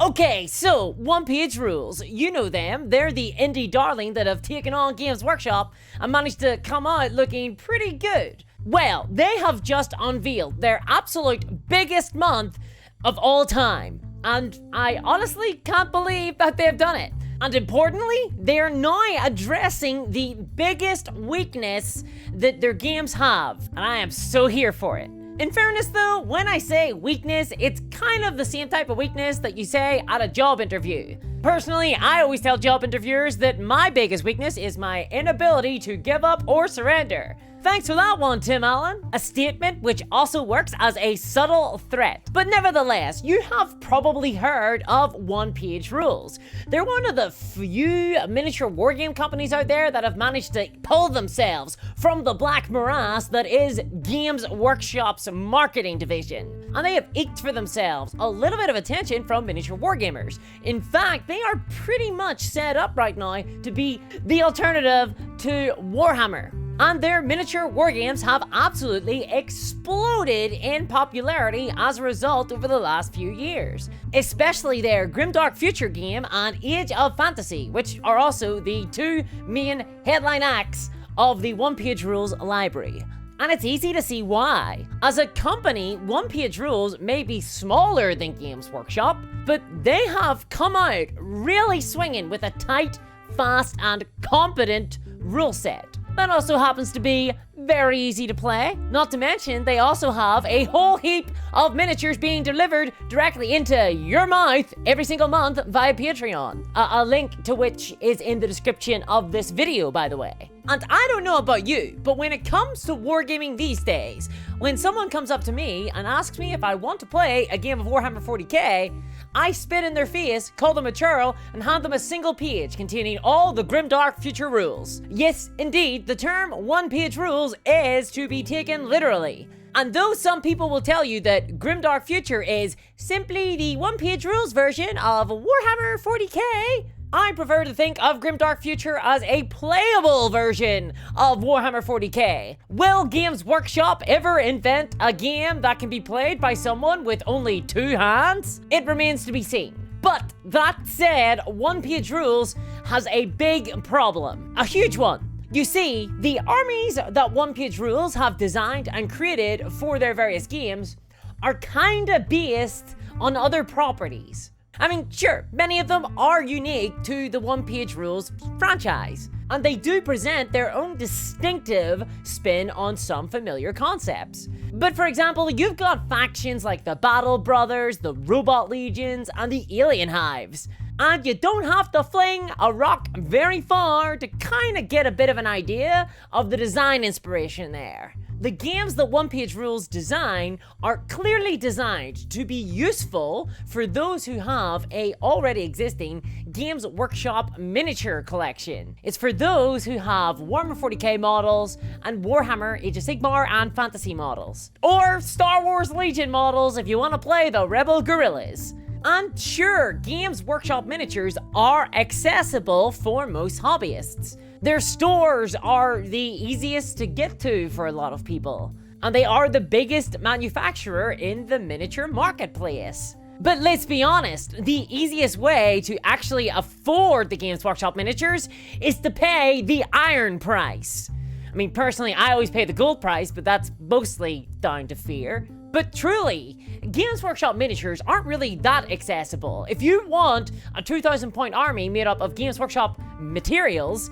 Okay, so OnePageRules, you know them. They're the indie darling that have taken on Games Workshop and managed to come out looking pretty good. Well, they have just unveiled their absolute biggest month of all time, and I honestly can't believe that they've done it. And importantly, they're now addressing the biggest weakness that their games have, and I am so here for it. In fairness though, when I say weakness, it's kind of the same type of weakness that you say at a job interview. Personally, I always tell job interviewers that my biggest weakness is my inability to give up or surrender. Thanks for that one, Tim Allen. A statement which also works as a subtle threat. But nevertheless, you have probably heard of OnePageRules. They're one of the few miniature wargame companies out there that have managed to pull themselves from the black morass that is Games Workshop's marketing division. And they have eked for themselves a little bit of attention from miniature wargamers. In fact, they are pretty much set up right now to be the alternative to Warhammer. And their miniature wargames have absolutely exploded in popularity as a result over the last few years. Especially their Grimdark Future game and Age of Fantasy, which are also the two main headline acts of the OnePageRules library. And it's easy to see why. As a company, OnePageRules may be smaller than Games Workshop, but they have come out really swinging with a tight, fast, and competent rule set. That also happens to be very easy to play. Not to mention, they also have a whole heap of miniatures being delivered directly into your mouth every single month via Patreon. A link to which is in the description of this video, by the way. And I don't know about you, but when it comes to wargaming these days, when someone comes up to me and asks me if I want to play a game of Warhammer 40k, I spit in their face, call them a churl, and hand them a single page containing all the Grimdark Future rules. Yes, indeed, the term OnePageRules is to be taken literally. And though some people will tell you that Grimdark Future is simply the OnePageRules version of Warhammer 40k, I prefer to think of Grimdark Future as a playable version of Warhammer 40k. Will Games Workshop ever invent a game that can be played by someone with only 2 hands? It remains to be seen. But that said, OnePageRules has a big problem. A huge one. You see, the armies that OnePageRules have designed and created for their various games are kinda based on other properties. I mean, sure, many of them are unique to the OnePageRules franchise, and they do present their own distinctive spin on some familiar concepts. But for example, you've got factions like the Battle Brothers, the Robot Legions, and the Alien Hives. And you don't have to fling a rock very far to kinda get a bit of an idea of the design inspiration there. The games that OnePageRules design are clearly designed to be useful for those who have a already existing Games Workshop miniature collection. It's for those who have Warhammer 40k models and Warhammer Age of Sigmar and Fantasy models. Or Star Wars Legion models if you want to play the Rebel Guerrillas. And sure, Games Workshop miniatures are accessible for most hobbyists. Their stores are the easiest to get to for a lot of people, and they are the biggest manufacturer in the miniature marketplace. But let's be honest, the easiest way to actually afford the Games Workshop miniatures is to pay the iron price. I mean, personally, I always pay the gold price, but that's mostly down to fear. But truly, Games Workshop miniatures aren't really that accessible. If you want a 2,000 point army made up of Games Workshop materials,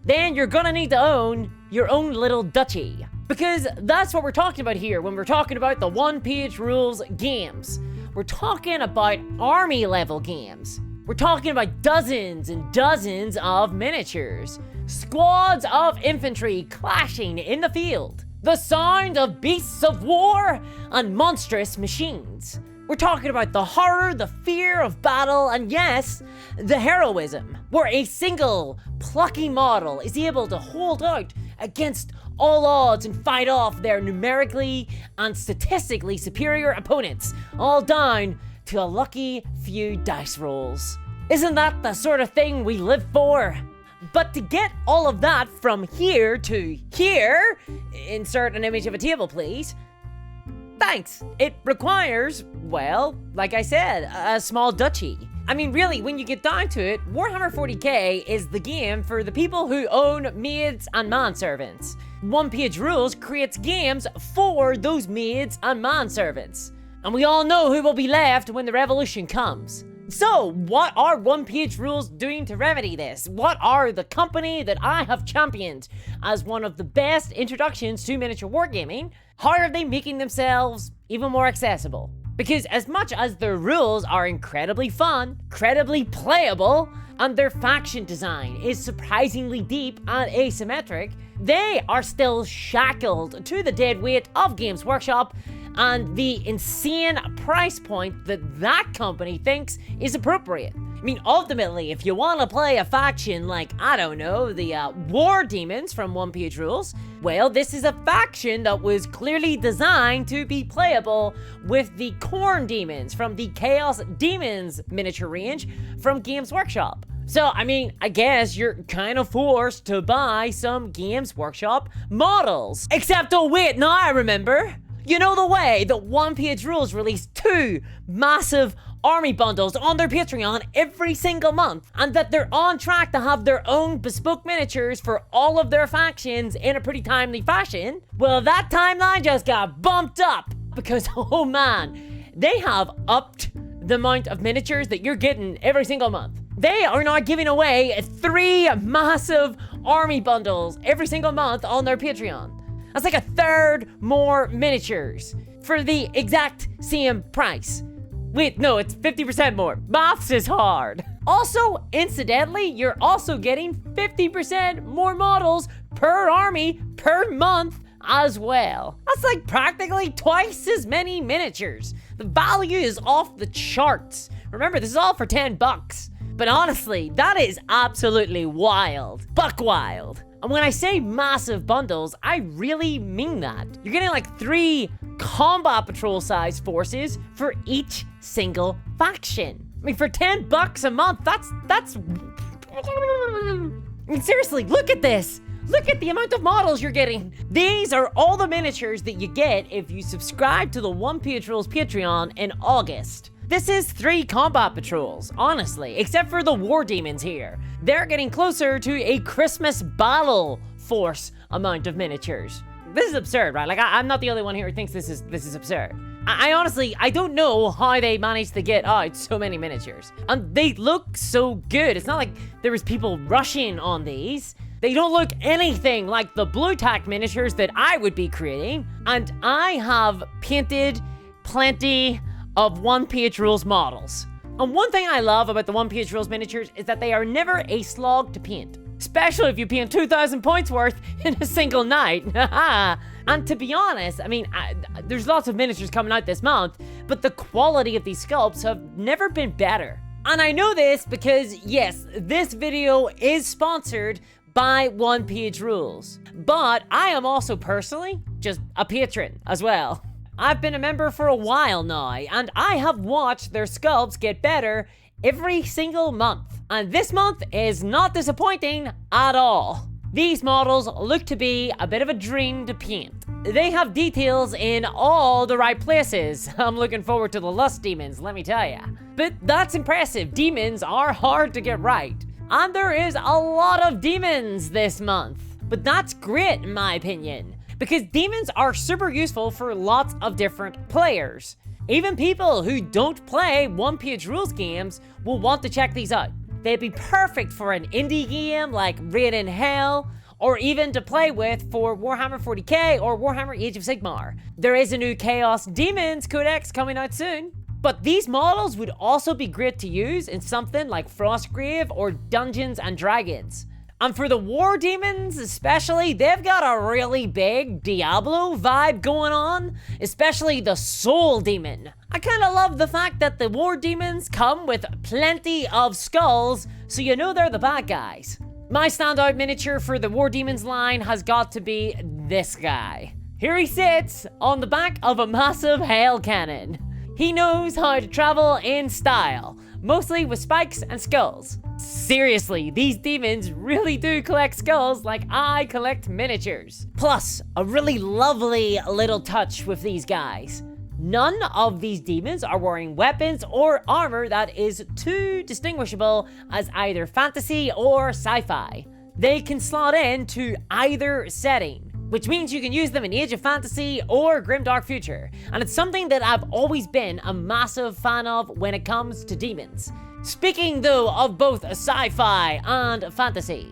then you're gonna need to own your own little duchy. Because that's what we're talking about here when we're talking about the OnePageRules games. We're talking about army level games. We're talking about dozens and dozens of miniatures. Squads of infantry clashing in the field. The sound of beasts of war and monstrous machines. We're talking about the horror, the fear of battle, and yes, the heroism, where a single plucky model is able to hold out against all odds and fight off their numerically and statistically superior opponents, all down to a lucky few dice rolls. Isn't that the sort of thing we live for? But to get all of that from here to here, insert an image of a table, please. Thanks. It requires, well, like I said, a small duchy. I mean, really, when you get down to it, Warhammer 40k is the game for the people who own maids and manservants. OnePageRules creates games for those maids and manservants. And we all know who will be left when the revolution comes. So, what are OnePageRules doing to remedy this? What are the company that I have championed as one of the best introductions to miniature wargaming? How are they making themselves even more accessible? Because as much as their rules are incredibly fun, incredibly playable, and their faction design is surprisingly deep and asymmetric, they are still shackled to the dead weight of Games Workshop and the insane price point that that company thinks is appropriate. I mean, ultimately, if you want to play a faction like, I don't know, the War Demons from OnePageRules, well, this is a faction that was clearly designed to be playable with the Khorne Demons from the Chaos Demons miniature range from Games Workshop. So, I mean, I guess you're kind of forced to buy some Games Workshop models. Except, oh wait, now I remember. You know the way that OnePageRules released 2 massive army bundles on their Patreon every single month, and that they're on track to have their own bespoke miniatures for all of their factions in a pretty timely fashion? Well, that timeline just got bumped up because, oh man, they have upped the amount of miniatures that you're getting every single month. They are now giving away 3 massive army bundles every single month on their Patreon. That's like 1/3 more miniatures for the exact same price. Wait, no, it's 50% more. Maths is hard. Also, incidentally, you're also getting 50% more models per army per month as well. That's like practically twice as many miniatures. The value is off the charts. Remember, this is all for $10. But honestly, that is absolutely wild. Buck wild. And when I say massive bundles, I really mean that. You're getting like 3 combat patrol size forces for each single faction. I mean, for $10 a month, that's... I mean, seriously, look at this. Look at the amount of models you're getting. These are all the miniatures that you get if you subscribe to the OnePageRules Patreon in August. This is 3 combat patrols, honestly, except for the War Demons here. They're getting closer to a Christmas battle force amount of miniatures. This is absurd, right? Like, I'm not the only one here who thinks this is absurd. I honestly, I don't know how they managed to get out so many miniatures. And they look so good. It's not like there was people rushing on these. They don't look anything like the blue tack miniatures that I would be creating. And I have painted plenty of OnePageRules models. And one thing I love about the OnePageRules miniatures is that they are never a slog to paint. Especially if you paint 2,000 points worth in a single night. And to be honest, I mean, there's lots of miniatures coming out this month, but the quality of these sculpts have never been better. And I know this because, yes, this video is sponsored by OnePageRules. But I am also personally just a patron as well. I've been a member for a while now, and I have watched their sculpts get better every single month. And this month is not disappointing at all. These models look to be a bit of a dream to paint. They have details in all the right places. I'm looking forward to the Lust Demons, let me tell ya. But that's impressive. Demons are hard to get right. And there is a lot of demons this month. But that's great in my opinion, because demons are super useful for lots of different players. Even people who don't play OnePageRules games will want to check these out. They'd be perfect for an indie game like Raid in Hell, or even to play with for Warhammer 40k or Warhammer Age of Sigmar. There is a new Chaos Demons Codex coming out soon. But these models would also be great to use in something like Frostgrave or Dungeons and Dragons. And for the War Demons especially, they've got a really big Diablo vibe going on, especially the Soul Demon. I kind of love the fact that the War Demons come with plenty of skulls, so you know they're the bad guys. My standout miniature for the War Demons line has got to be this guy. Here he sits on the back of a massive hail cannon. He knows how to travel in style, mostly with spikes and skulls. Seriously, these demons really do collect skulls like I collect miniatures. Plus, a really lovely little touch with these guys. None of these demons are wearing weapons or armor that is too distinguishable as either fantasy or sci-fi. They can slot into either setting, which means you can use them in Age of Fantasy or Grimdark Future, and it's something that I've always been a massive fan of when it comes to demons. Speaking though of both sci-fi and fantasy,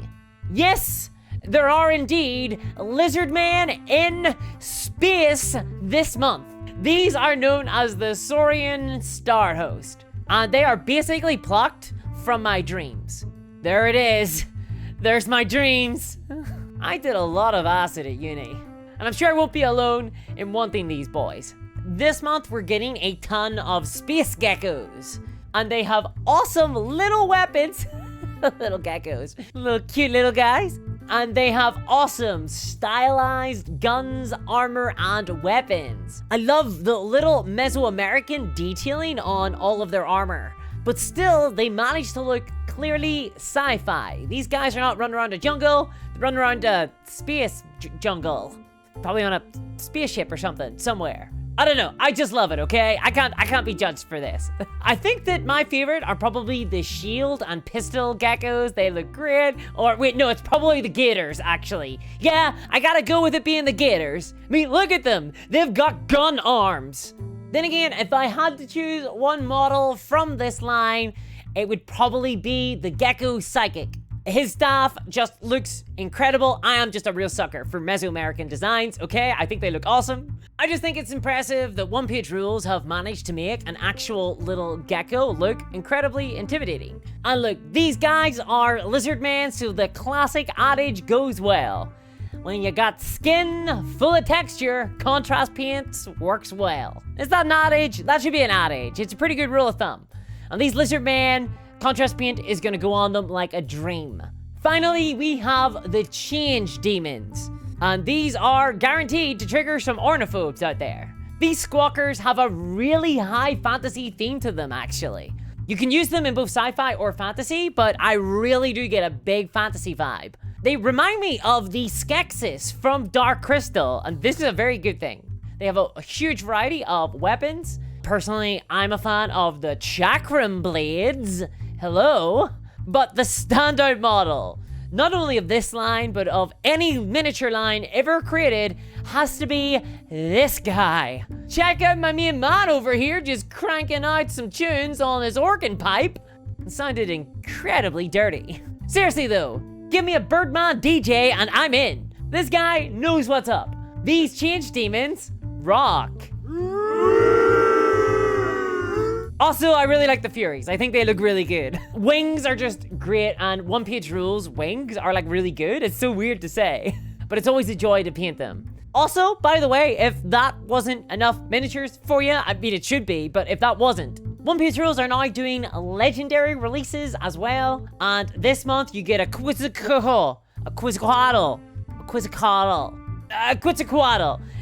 yes, there are indeed lizardmen in space this month. These are known as the Saurian Star Host, and they are basically plucked from my dreams. There it is. There's my dreams. I did a lot of acid at uni, and I'm sure I won't be alone in wanting these boys. This month we're getting a ton of space geckos, and they have awesome little weapons. Little geckos, little cute little guys. And they have awesome stylized guns, armor, and weapons. I love the little Mesoamerican detailing on all of their armor, but still they manage to look clearly sci-fi. These guys are not running around a jungle, they're running around a space jungle. Probably on a spaceship or something, somewhere. I don't know, I just love it, okay? I can't be judged for this. I think that my favorite are probably the shield and pistol geckos. They look great. Or wait, no, it's probably the gators, actually. Yeah, I gotta go with it being the gators. I mean, look at them. They've got gun arms. Then again, if I had to choose one model from this line, it would probably be the Gecko Psychic. His staff just looks incredible. I am just a real sucker for Mesoamerican designs, okay? I think they look awesome. I just think it's impressive that OnePageRules have managed to make an actual little gecko look incredibly intimidating. And look, these guys are lizardmen, so the classic adage goes well. When you got skin full of texture, contrast paints works well. Is that an adage? That should be an adage. It's a pretty good rule of thumb. And these lizardmen, contrast paint is gonna go on them like a dream. Finally, we have the Change Demons. And these are guaranteed to trigger some ornithopes out there. These squawkers have a really high fantasy theme to them, actually. You can use them in both sci-fi or fantasy, but I really do get a big fantasy vibe. They remind me of the Skeksis from Dark Crystal, and this is a very good thing. They have a huge variety of weapons. Personally, I'm a fan of the Chakram Blades. Hello? But the standout model, not only of this line, but of any miniature line ever created, has to be this guy. Check out my main man over here just cranking out some tunes on his organ pipe. It sounded incredibly dirty. Seriously though, give me a Birdman DJ and I'm in. This guy knows what's up. These Change Demons rock. Also, I really like the Furies. I think they look really good. Wings are just great, and OnePageRules wings are like really good. It's so weird to say, but it's always a joy to paint them. Also, by the way, if that wasn't enough miniatures for you, I mean it should be, but if that wasn't, OnePageRules are now doing legendary releases as well, and this month you get a Quetzalcoatl,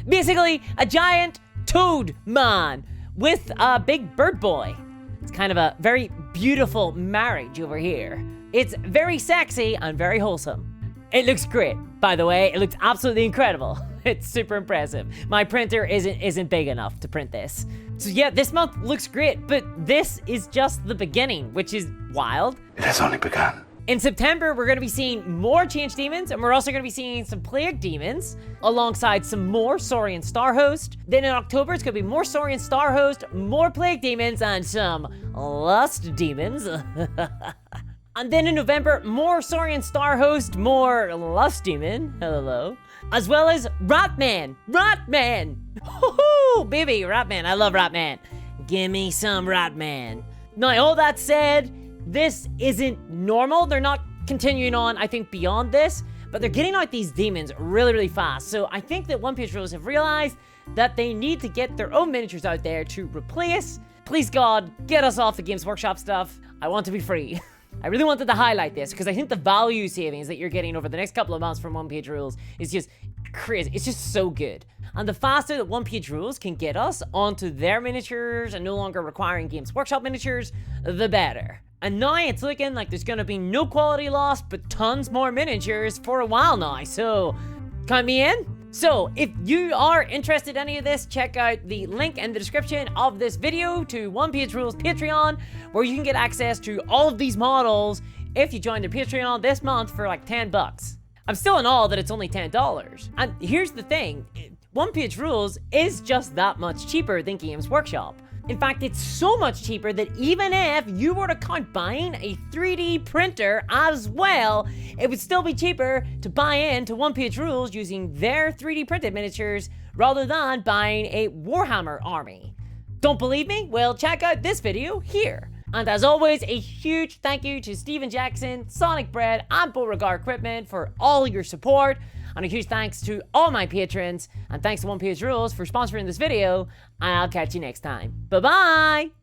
basically a giant toad man with a big bird boy. It's kind of a very beautiful marriage over here. It's very sexy and very wholesome. It looks great, by the way. It looks absolutely incredible. It's super impressive. My printer isn't big enough to print this. So yeah, this month looks great, but this is just the beginning, which is wild. It has only begun. In September, we're gonna be seeing more Change Demons, and we're also gonna be seeing some Plague Demons, alongside some more Saurian Star Host. Then in October, it's gonna be more Saurian Star Host, more Plague Demons, and some Lust Demons. And then in November, more Saurian Star Host, more Lust Demon, hello. As well as Ratman, Woohoo, baby, Ratman, I love Ratman. Give me some Ratman. Now, all that said, this isn't normal. They're not continuing on, I think, beyond this, but they're getting out these demons really, really fast. So I think that OnePageRules have realized that they need to get their own miniatures out there to replace. Please God, get us off the Games Workshop stuff. I want to be free. I really wanted to highlight this because I think the value savings that you're getting over the next couple of months from OnePageRules is just crazy. It's just so good. And the faster that OnePageRules can get us onto their miniatures and no longer requiring Games Workshop miniatures, the better. And now it's looking like there's gonna be no quality loss, but tons more miniatures for a while now. So, count me in. So, if you are interested in any of this, check out the link in the description of this video to OnePageRules Patreon, where you can get access to all of these models if you join their Patreon this month for like 10 bucks. I'm still in awe that it's only $10. And here's the thing, OnePageRules is just that much cheaper than Games Workshop. In fact, it's so much cheaper that even if you were to count buying a 3D printer as well, it would still be cheaper to buy into OnePageRules using their 3D printed miniatures rather than buying a Warhammer army. Don't believe me? Well, check out this video here. And as always, a huge thank you to Steven Jackson, Sonic Bread, and Beauregard Equipment for all your support. And a huge thanks to all my patrons. And thanks to OnePageRules for sponsoring this video. And I'll catch you next time. Bye-bye!